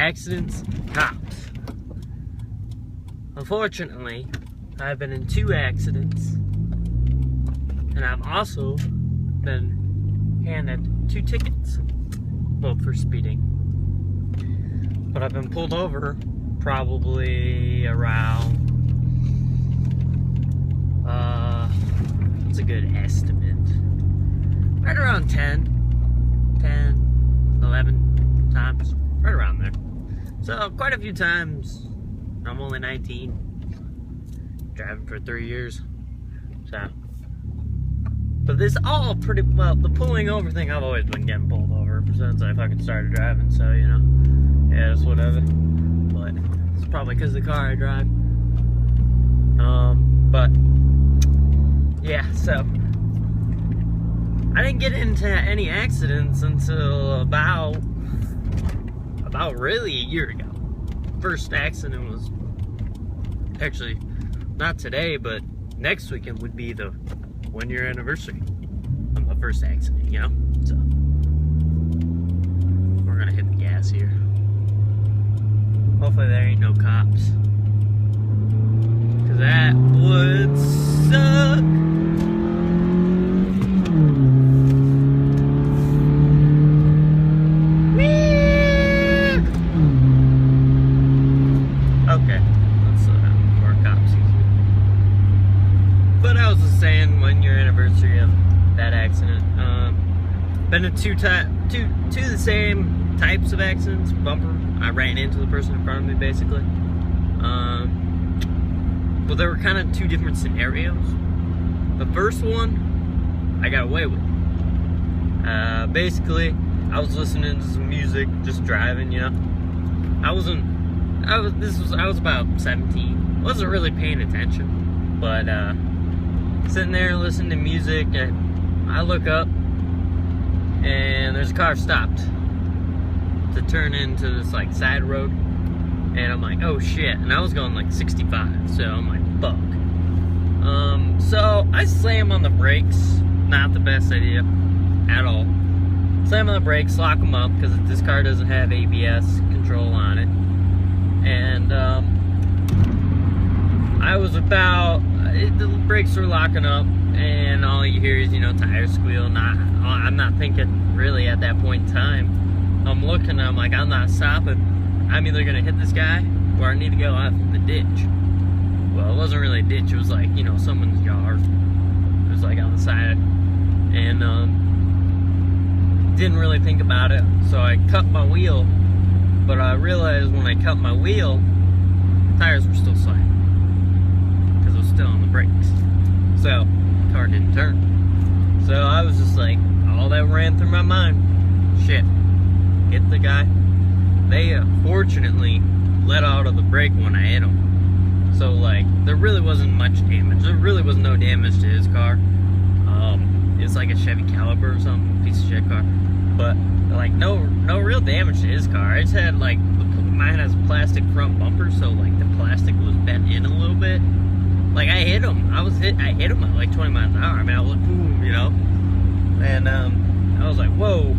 accidents, cops. Unfortunately, I've been in 2 accidents, and I've also been handed 2 tickets, both for speeding. But I've been pulled over probably around, it's a good estimate, right around 10, 11 times, right around there. So quite a few times. I'm only 19, driving for 3 years, so. But this all pretty, well, the pulling over thing, I've always been getting pulled over since I fucking started driving, so, you know, yeah, it's whatever. But it's probably because of the car I drive. But, yeah, so. I didn't get into any accidents until about really a year ago. First accident was actually not today, but next weekend would be the 1-year anniversary of my first accident, you know? So we're gonna hit the gas here. Hopefully there ain't no cops, cause that would suck. Okay, let's slow down before cops see you. But I was just saying, 1-year anniversary of that accident. Been in two the same types of accidents. Bumper, I ran into the person in front of me, basically. But there were kind of 2 different scenarios. The first one, I got away with. Basically, I was listening to some music, just driving, you know. I was about 17. Wasn't really paying attention, but sitting there listening to music, and I look up, and there's a car stopped to turn into this like side road, and I'm like, oh shit! And I was going like 65, so I'm like, fuck. So I slam on the brakes. Not the best idea at all. Slam on the brakes, lock them up, because this car doesn't have ABS control on it. And I was about, the brakes were locking up, and all you hear is, you know, tires squeal. I'm not thinking really at that point in time. I'm looking, I'm like, I'm not stopping. I'm either gonna hit this guy, or I need to go out in the ditch. Well, it wasn't really a ditch, it was like, you know, someone's yard. It was like on the side. And didn't really think about it, so I cut my wheel. But I realized when I cut my wheel, tires were still sliding, because it was still on the brakes. So, the car didn't turn. So I was just like, all that ran through my mind, shit, hit the guy. They fortunately let out of the brake when I hit them. So like, there really wasn't much damage. There really was no damage to his car. It's like a Chevy Caliber or something, piece of shit car. But like no real damage to his car. I just had like, mine has a plastic front bumper, so like the plastic was bent in a little bit. Like I hit him. I hit him at like 20 miles an hour. I mean, I was like, boom, you know. And I was like, whoa.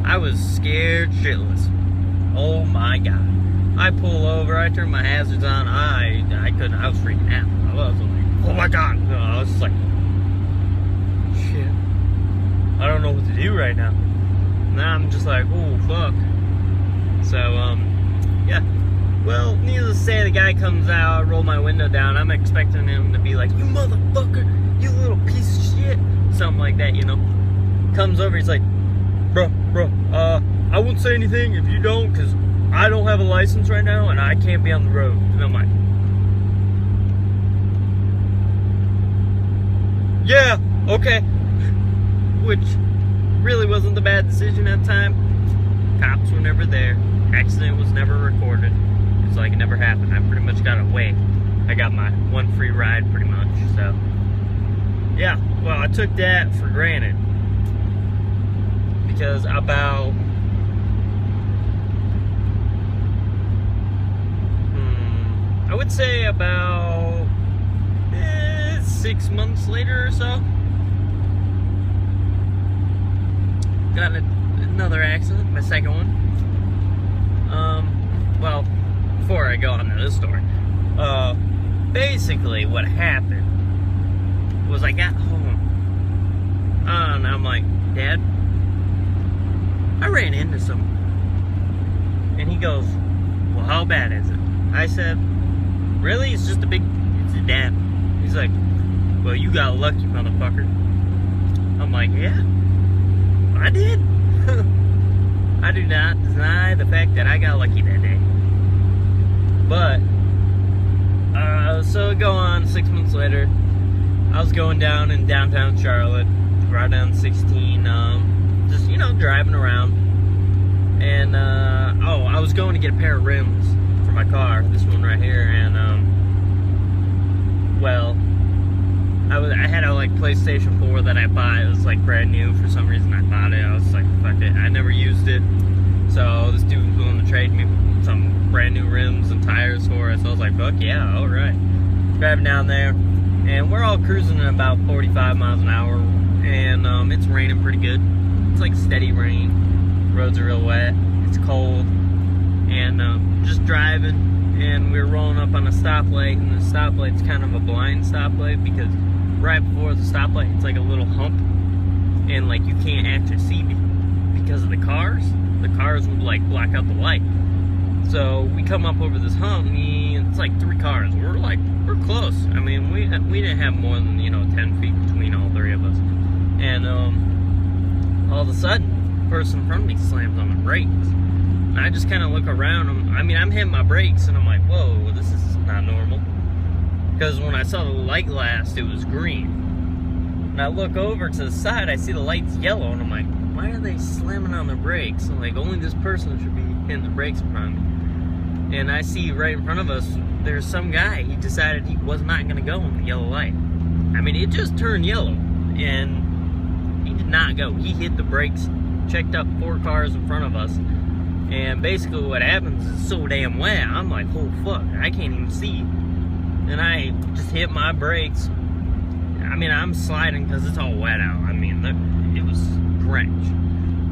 I was scared shitless. Oh my god. I pull over. I turn my hazards on. I couldn't. I was freaking out. I was like, oh my god. I was just like, shit. I don't know what to do right now. Now I'm just like, oh fuck. So yeah. Well, needless to say, the guy comes out, I roll my window down. I'm expecting him to be like, you motherfucker, you little piece of shit, something like that, you know. Comes over, he's like, bro, I won't say anything if you don't, because I don't have a license right now and I can't be on the road. And I'm like, yeah, okay. Which really wasn't the bad decision at the time. Cops were never there. Accident was never recorded. It's like it never happened. I pretty much got away. I got my one free ride pretty much. So yeah, well, I took that for granted. Because about I would say about 6 months later or so, got another accident, my second one. well, before I go on to this story, basically what happened was I got home, and I'm like, Dad, I ran into someone. And he goes, well, how bad is it? I said, really? It's just it's a dent. He's like, well, you got lucky, motherfucker. I'm like, yeah, I did. I do not deny the fact that I got lucky that day. But, so go on, 6 months later, I was going down in downtown Charlotte, right down 16, just, you know, driving around. And, I was going to get a pair of rims for my car, this one right here, and, well, I had a, like, PlayStation 4 that I bought. It was, like, brand new. For some reason, I bought it. I was like, fuck it. I never used it. So, this dude was willing to trade me some brand new rims and tires for it. So, I was like, fuck yeah, alright. Driving down there, and we're all cruising at about 45 miles an hour, and, it's raining pretty good. It's, like, steady rain. Roads are real wet. It's cold. And, just driving, and we were rolling up on a stoplight, and the stoplight's kind of a blind stoplight, because right before the stoplight, it's like a little hump, and like you can't actually see because of the cars. The cars would like block out the light. So we come up over this hump, and it's like 3 cars. We're close. I mean, we didn't have more than, you know, 10 feet between all 3 of us. And all of a sudden, the person in front of me slams on the brakes. And I just kind of look around. I'm hitting my brakes, and I'm like, whoa, this is not normal. Because when I saw the light last, it was green. And I look over to the side, I see the light's yellow, and I'm like, why are they slamming on the brakes? And like, only this person should be hitting the brakes in front of me. And I see right in front of us, there's some guy. He decided he was not going to go in the yellow light. I mean, it just turned yellow, and he did not go. He hit the brakes, checked up 4 cars in front of us. And basically what happens is it's so damn wet, I'm like, oh fuck, I can't even see. And I just hit my brakes. I mean, I'm sliding because it's all wet out. I mean, it was drenched.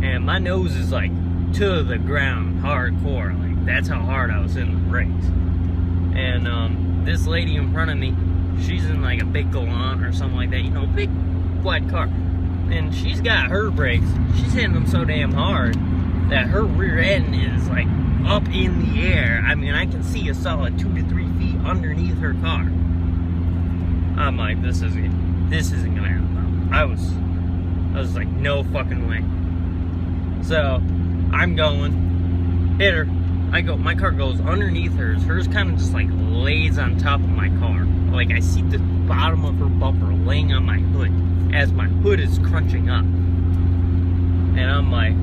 And my nose is like to the ground, hardcore. Like, that's how hard I was in the brakes. And this lady in front of me, she's in like a big Galant or something like that, you know, big white car. And she's got her brakes, she's hitting them so damn hard that her rear end is like up in the air. I mean, I can see a solid 2 to 3 feet underneath her car. I'm like, this isn't gonna happen. I was like, no fucking way. So I'm going, hit her. My car goes underneath hers. Hers kind of just like lays on top of my car. Like, I see the bottom of her bumper laying on my hood as my hood is crunching up. And I'm like,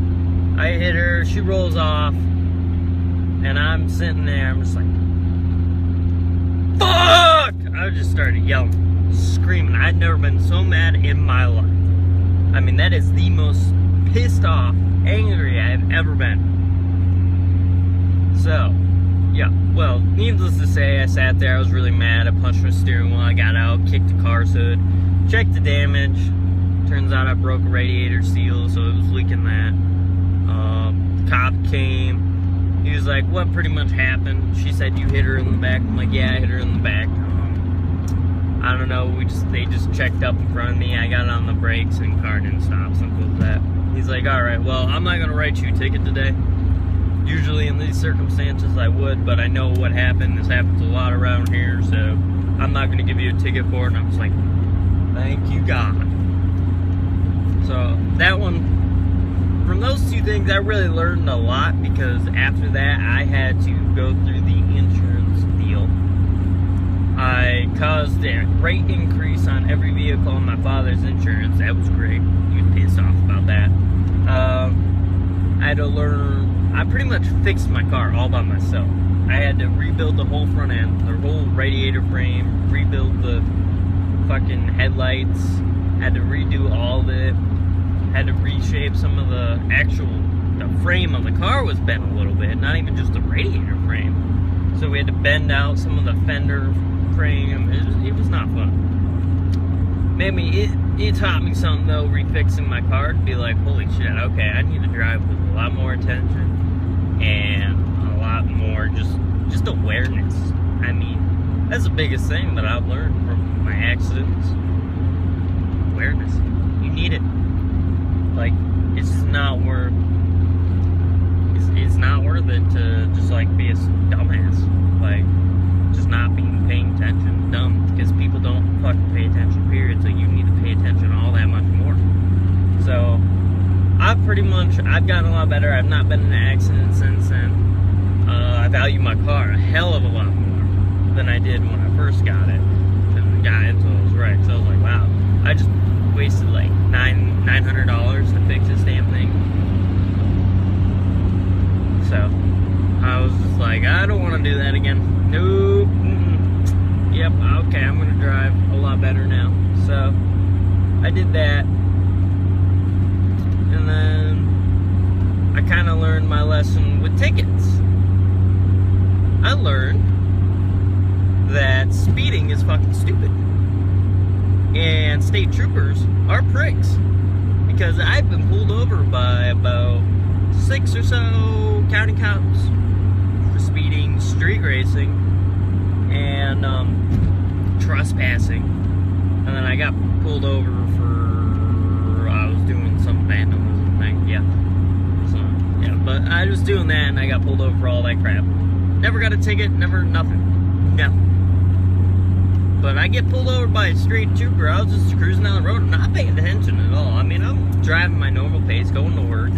I hit her, she rolls off, and I'm sitting there, I'm just like, fuck! I just started yelling, screaming. I'd never been so mad in my life. I mean, that is the most pissed off, angry I've ever been. So, yeah, well, needless to say, I sat there, I was really mad. I punched my steering wheel, I got out, kicked the car's hood, checked the damage. Turns out I broke a radiator seal, so it was leaking that. Cop came. He was like, what pretty much happened? She said, you hit her in the back. I'm like, yeah, I hit her in the back. I don't know, they just checked up in front of me. I got on the brakes and car didn't stop, simple as that. He's like, alright, well, I'm not gonna write you a ticket today. Usually in these circumstances I would, but I know what happened. This happens a lot around here, so I'm not gonna give you a ticket for it. And I was like, thank you, God. So that one, from those 2 things, I really learned a lot, because after that, I had to go through the insurance deal. I caused a rate increase on every vehicle on my father's insurance. That was great. He was pissed off about that. I had to learn, I pretty much fixed my car all by myself. I had to rebuild the whole front end, the whole radiator frame, rebuild the fucking headlights, had to redo all of it. Had to reshape some of the frame of the car was bent a little bit, not even just the radiator frame. So we had to bend out some of the fender frame. It was not fun. It taught me something though, refixing my car, to be like, holy shit, okay, I need to drive with a lot more attention and a lot more just awareness. I mean, that's the biggest thing that I've learned from my accidents. Awareness. You need it. Like, it's not worth it to just like be a dumbass. Like, just not paying attention. Dumb, because people don't fucking pay attention, period. So you need to pay attention all that much more. So I've gotten a lot better. I've not been in an accident since then. I value my car a hell of a lot more than I did when I first got it. And got into those wrecks. I was like, wow, I just wasted like $900 to fix this damn thing. So I was just like, I don't want to do that again. Nope. Yep. Okay, I'm gonna drive a lot better now. So I did that. And then I kind of learned my lesson with tickets. I learned that speeding is fucking stupid. And state troopers are pricks. Because I've been pulled over by about 6 or so county cops for speeding, street racing, and trespassing. And then I got pulled over for, I was doing some vandalism thing, yeah. So, yeah, but I was doing that and I got pulled over for all that crap. Never got a ticket, never, nothing. No. But I get pulled over by a street trooper. I was just cruising down the road, not paying attention at all. I mean, I'm driving my normal pace, going to work.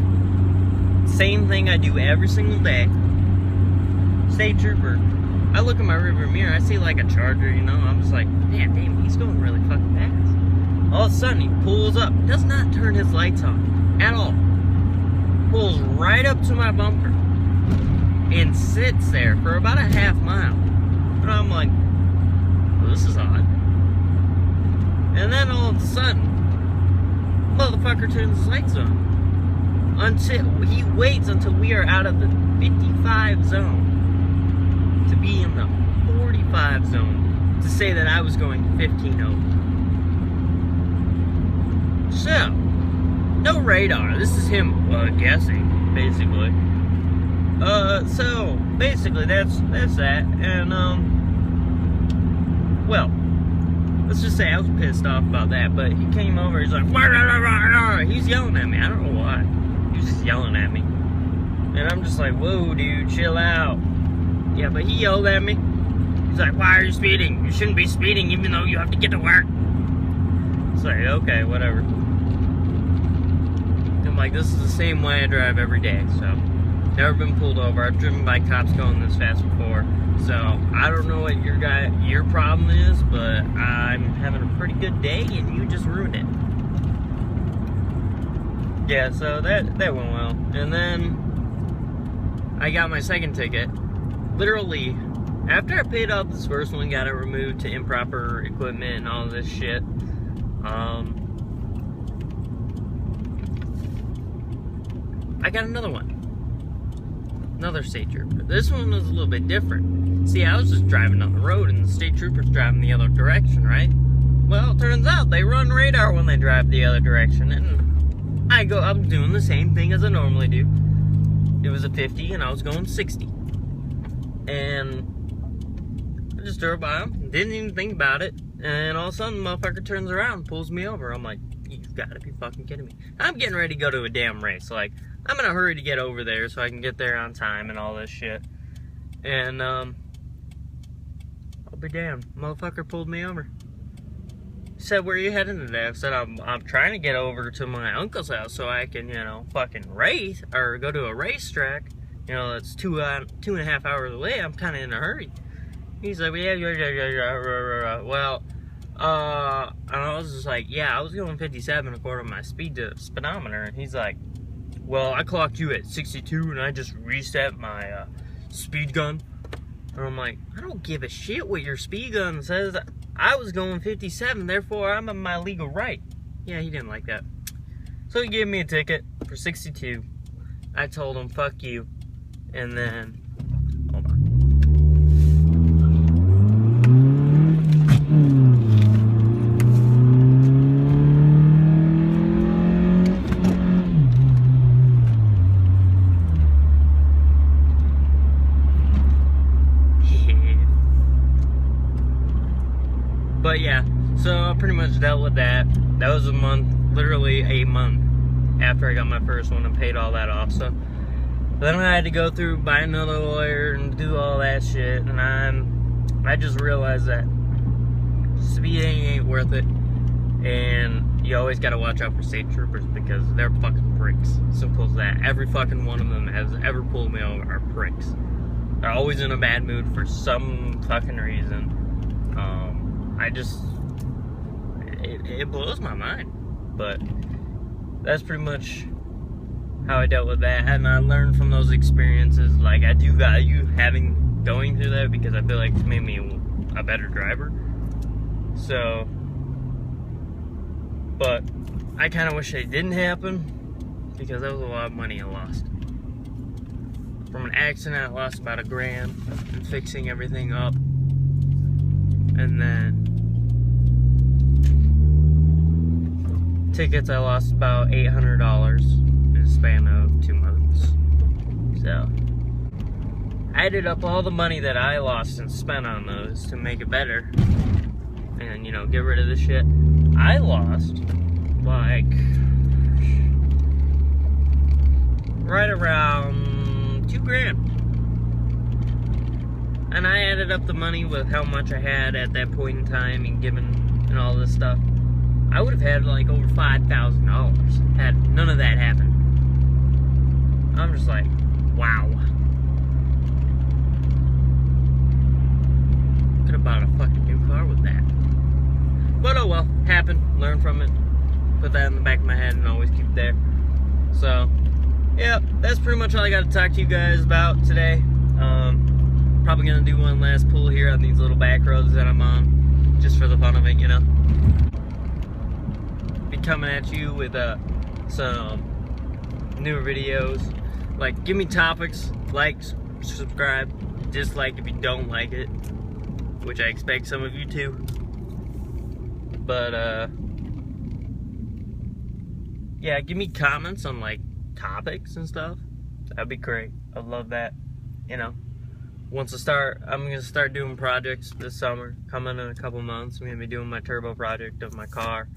Same thing I do every single day. State trooper. I look in my rearview mirror, I see like a Charger, you know. I'm just like, man, damn, he's going really fucking fast. All of a sudden, he pulls up, does not turn his lights on at all. Pulls right up to my bumper and sits there for about a half mile. And I'm like, well, this is odd. And then all of a sudden, motherfucker turns his lights on. Until he waits until we are out of the 55 zone to be in the 45 zone to say that I was going 15 over. So, no radar. This is him guessing, basically. So basically that's that. And well, let's just say I was pissed off about that. But he came over. He's like, wah, rah, rah, rah. He's yelling at me. I don't know why. He was just yelling at me. And I'm just like, whoa, dude, chill out. Yeah, but he yelled at me. He's like, why are you speeding? You shouldn't be speeding even though you have to get to work. It's like, okay, whatever. I'm like, this is the same way I drive every day, so. Never been pulled over. I've driven by cops going this fast before. So, I don't know what your problem is, but I'm having a pretty good day and you just ruined it. Yeah, so that went well. And then I got my second ticket. Literally, after I paid off this first one, got it removed to improper equipment and all this shit. I got another one. Another state trooper. This one was a little bit different. See, I was just driving down the road and the state trooper's driving the other direction, right? Well, it turns out they run radar when they drive the other direction, and I'm doing the same thing as I normally do. It was a 50 and I was going 60. And I just drove by him, didn't even think about it, and all of a sudden the motherfucker turns around and pulls me over. I'm like, you've got to be fucking kidding me. I'm getting ready to go to a damn race. Like, I'm in a hurry to get over there so I can get there on time and all this shit. And, I'll be damned. Motherfucker pulled me over. He said, where are you heading today? I said, I'm trying to get over to my uncle's house so I can, you know, fucking race, or go to a racetrack. You know, that's 2.5 hours away. I'm kind of in a hurry. He's like, yeah. Well, and I was just like, yeah, I was going 57 according to my speedometer. And he's like, well, I clocked you at 62 and I just reset my speed gun. And I'm like, I don't give a shit what your speed gun says. I was going 57, therefore I'm in my legal right. Yeah, he didn't like that. So he gave me a ticket for 62. I told him, fuck you. And then, hold on. So I pretty much dealt with that. That was a month, literally a month after I got my first one and paid all that off. So then I had to go through, buy another lawyer and do all that shit. And I just realized that speeding ain't worth it. And you always gotta watch out for state troopers because they're fucking pricks. Simple as that. Every fucking one of them has ever pulled me over are pricks. They're always in a bad mood for some fucking reason. It blows my mind. But that's pretty much how I dealt with that. And I learned from those experiences. Like, I do value going through that because I feel like it's made me a better driver. So, but I kind of wish it didn't happen because that was a lot of money I lost. From an accident, I lost about $1,000 in fixing everything up. And then tickets, I lost about $800 in a span of 2 months. So I added up all the money that I lost and spent on those to make it better. And, you know, get rid of the shit. I lost, like, right around $2,000. And I added up the money with how much I had at that point in time and given and all this stuff. I would have had like over $5,000 had none of that happened. I'm just like, wow. Could have bought a fucking new car with that. But oh well, happened, learn from it, put that in the back of my head and always keep it there. So, yeah, that's pretty much all I got to talk to you guys about today. Probably gonna do one last pull here on these little back roads that I'm on, just for the fun of it, you know. Be coming at you with some newer videos. Like, give me topics, like, subscribe, dislike if you don't like it, which I expect some of you to. But yeah, give me comments on like topics and stuff. That'd be great. I'd love that. You know, I'm gonna start doing projects this summer. Coming in a couple months, I'm gonna be doing my turbo project of my car,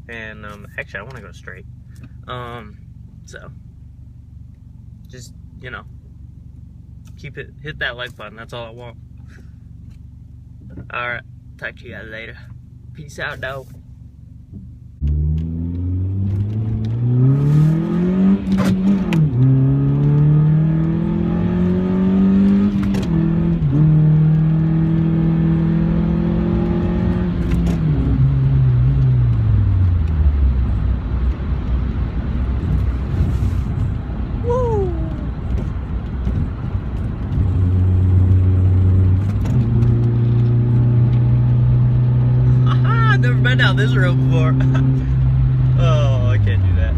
and actually I want to go straight. So just, you know, hit that like button. That's all I want. All right, talk to you guys later. Peace out, though. Never been down this road before. Oh, I can't do that.